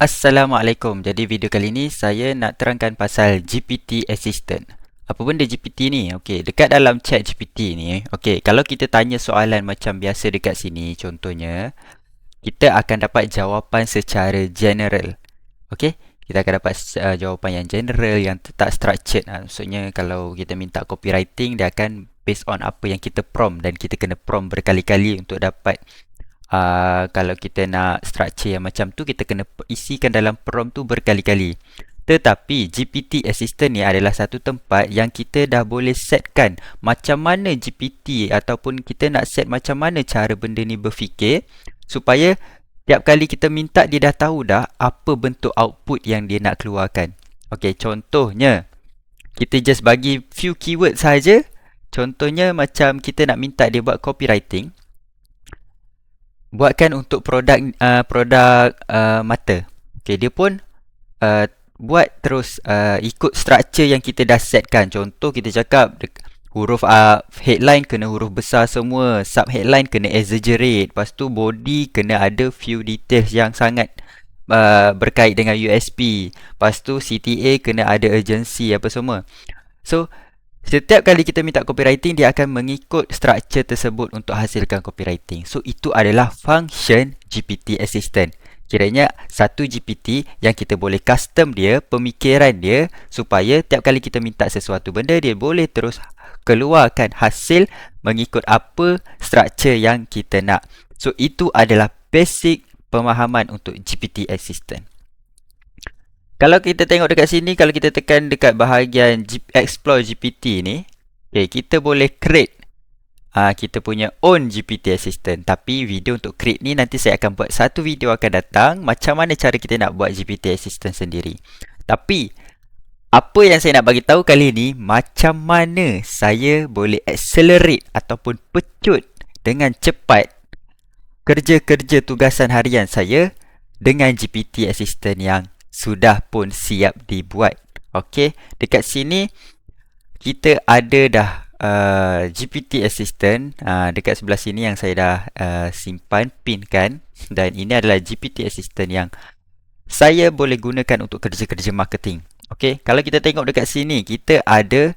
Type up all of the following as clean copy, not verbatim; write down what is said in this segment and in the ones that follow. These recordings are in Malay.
Assalamualaikum. Jadi video kali ni saya nak terangkan pasal GPT Assistant. Apa benda GPT ni? Okey, dekat dalam chat GPT ni, okey, kalau kita tanya soalan macam biasa dekat sini, contohnya, kita akan dapat jawapan secara general. Okey, kita akan dapat jawapan yang general, yang tak structured. Maksudnya kalau kita minta copywriting, dia akan based on apa yang kita prompt dan kita kena prompt berkali-kali untuk dapat kalau kita nak structure yang macam tu, kita kena isikan dalam prompt tu berkali-kali. Tetapi GPT Assistant ni adalah satu tempat yang kita dah boleh setkan macam mana GPT, ataupun kita nak set macam mana cara benda ni berfikir, supaya tiap kali kita minta, dia dah tahu dah apa bentuk output yang dia nak keluarkan. Okey, contohnya kita just bagi few keyword saja. Contohnya macam kita nak minta dia buat copywriting, buatkan untuk produk mata. Okey, dia pun buat terus ikut structure yang kita dah setkan. Contoh kita cakap huruf headline kena huruf besar semua, sub headline kena exaggerate, lepas tu body kena ada few details yang sangat berkait dengan USP, lepas tu CTA kena ada urgency apa semua. So setiap kali kita minta copywriting, dia akan mengikut structure tersebut untuk hasilkan copywriting. So itu adalah function GPT Assistant. Kiranya satu GPT yang kita boleh custom dia, pemikiran dia, supaya tiap kali kita minta sesuatu benda, dia boleh terus keluarkan hasil mengikut apa structure yang kita nak. So itu adalah basic pemahaman untuk GPT Assistant. Kalau kita tengok dekat sini, kalau kita tekan dekat bahagian Explore GPT ni, okay, kita boleh create kita punya own GPT Assistant. Tapi video untuk create ni nanti saya akan buat satu video akan datang, macam mana cara kita nak buat GPT Assistant sendiri. Tapi apa yang saya nak bagi tahu kali ni, macam mana saya boleh accelerate ataupun pecut dengan cepat kerja-kerja tugasan harian saya dengan GPT Assistant yang sudah pun siap dibuat. Okey, dekat sini kita ada dah GPT Assistant dekat sebelah sini yang saya dah simpan, pinkan. Dan ini adalah GPT Assistant yang saya boleh gunakan untuk kerja-kerja marketing. Okey, kalau kita tengok dekat sini, kita ada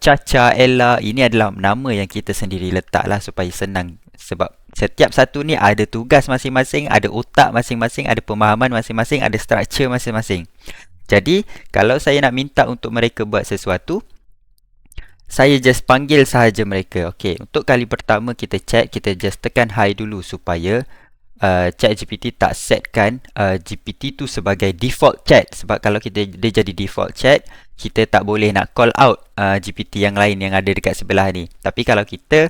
Caca, Ella. Ini adalah nama yang kita sendiri letak lah supaya senang. Sebab setiap satu ni ada tugas masing-masing, ada otak masing-masing, ada pemahaman masing-masing, ada structure masing-masing. Jadi, kalau saya nak minta untuk mereka buat sesuatu, saya just panggil sahaja mereka. Okey, untuk kali pertama kita check, kita just tekan hi dulu supaya ChatGPT tak setkan GPT tu sebagai default chat. Sebab kalau dia jadi default chat, kita tak boleh nak call out GPT yang lain yang ada dekat sebelah ni. Tapi kalau kita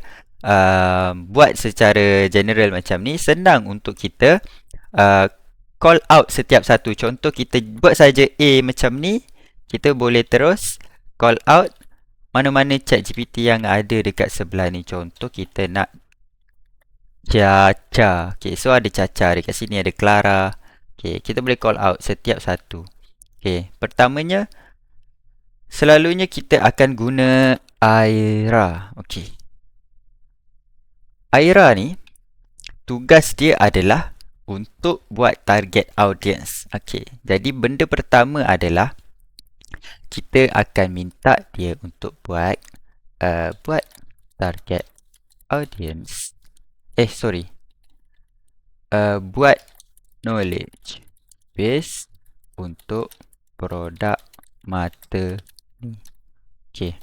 buat secara general macam ni, senang untuk kita call out setiap satu. Contoh kita buat saja A macam ni, kita boleh terus call out mana-mana ChatGPT yang ada dekat sebelah ni. Contoh kita nak Caca. Okay, so ada Caca dekat sini, ada Clara. Okay, kita boleh call out setiap satu. Okay, pertamanya selalunya kita akan guna Aira. Okay, Aira ni tugas dia adalah untuk buat target audience. Okay, jadi benda pertama adalah kita akan minta dia untuk buat target audience. Buat knowledge base untuk produk mata ni. Okay,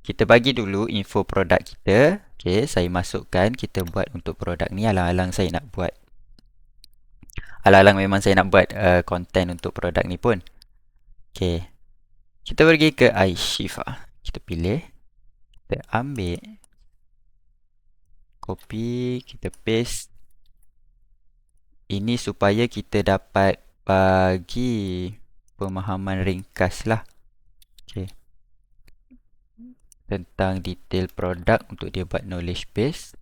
kita bagi dulu info produk kita. Okay, saya masukkan, kita buat untuk produk ni. Alang-alang saya nak buat, alang-alang memang saya nak buat konten untuk produk ni pun. Okay, kita pergi ke iShifa, kita pilih, kita ambil, copy, kita paste. Ini supaya kita dapat bagi pemahaman ringkas lah. Okay, tentang detail produk untuk dia buat knowledge base.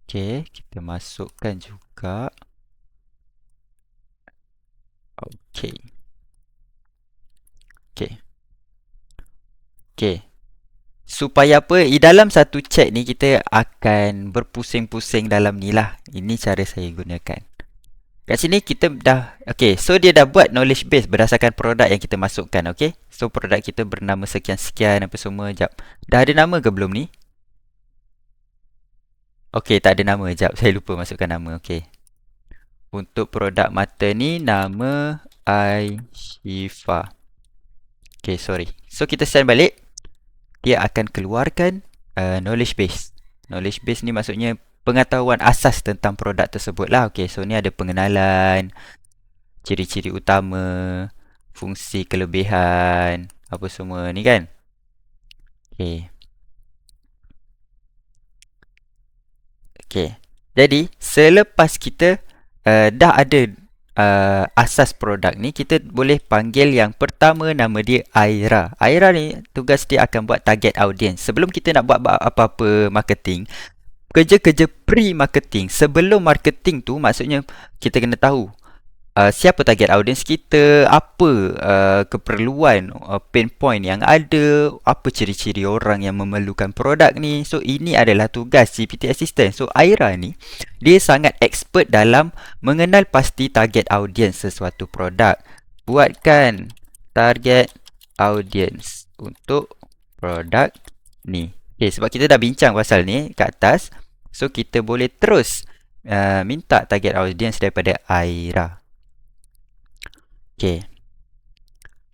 Okay, kita masukkan juga. Okay. Okay. Supaya apa? Di dalam satu chat ni kita akan berpusing-pusing dalam ni lah. Ini cara saya gunakan. Kat sini kita dah, okay, so dia dah buat knowledge base berdasarkan produk yang kita masukkan, okay. So produk kita bernama sekian-sekian apa semua, jap. Dah ada nama ke belum ni? Okay, tak ada nama, jap. Saya lupa masukkan nama, okay. Untuk produk mata ni, nama Aishifa. Okay, sorry. So kita send balik. Dia akan keluarkan knowledge base. Knowledge base ni maksudnya pengetahuan asas tentang produk tersebut lah. Okay, so ni ada pengenalan, ciri-ciri utama, fungsi kelebihan, apa semua ni kan. Okay. Okay. Jadi, selepas kita dah ada asas produk ni, kita boleh panggil yang pertama, nama dia Aira. Aira ni tugas dia akan buat target audience. Sebelum kita nak buat apa-apa marketing, kerja-kerja pre-marketing, sebelum marketing tu maksudnya kita kena tahu siapa target audience kita, apa keperluan, pain point yang ada, apa ciri-ciri orang yang memerlukan produk ni. So ini adalah tugas GPT Assistant. So Aira ni dia sangat expert dalam mengenal pasti target audience sesuatu produk. Buatkan target audience untuk produk ni. Okay, sebab kita dah bincang pasal ni kat atas, so kita boleh terus minta target audience daripada Aira. Okay.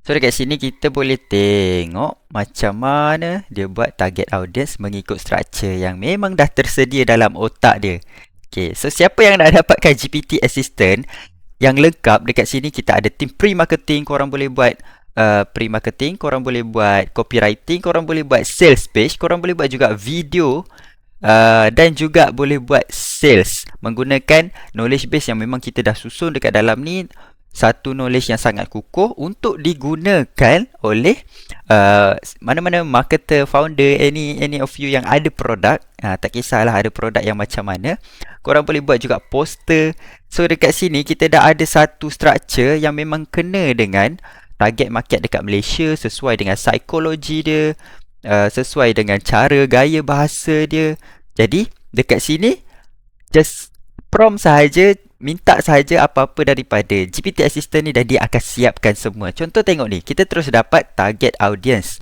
So dekat sini kita boleh tengok macam mana dia buat target audience mengikut structure yang memang dah tersedia dalam otak dia. Okay, so siapa yang nak dapatkan GPT Assistant yang lengkap, dekat sini kita ada team pre-marketing, korang boleh buat pre-marketing, korang boleh buat copywriting, korang boleh buat sales page, korang boleh buat juga video dan juga boleh buat sales menggunakan knowledge base yang memang kita dah susun dekat dalam ni. Satu knowledge yang sangat kukuh untuk digunakan oleh mana-mana marketer, founder, any of you yang ada produk. Tak kisahlah ada produk yang macam mana, korang boleh buat juga poster. So dekat sini kita dah ada satu structure yang memang kena dengan target market dekat Malaysia, sesuai dengan psikologi dia, sesuai dengan cara gaya bahasa dia. Jadi dekat sini just prompt sahaja, minta sahaja apa-apa daripada GPT Assistant ni dan dia akan siapkan semua. Contoh tengok ni, kita terus dapat target audience.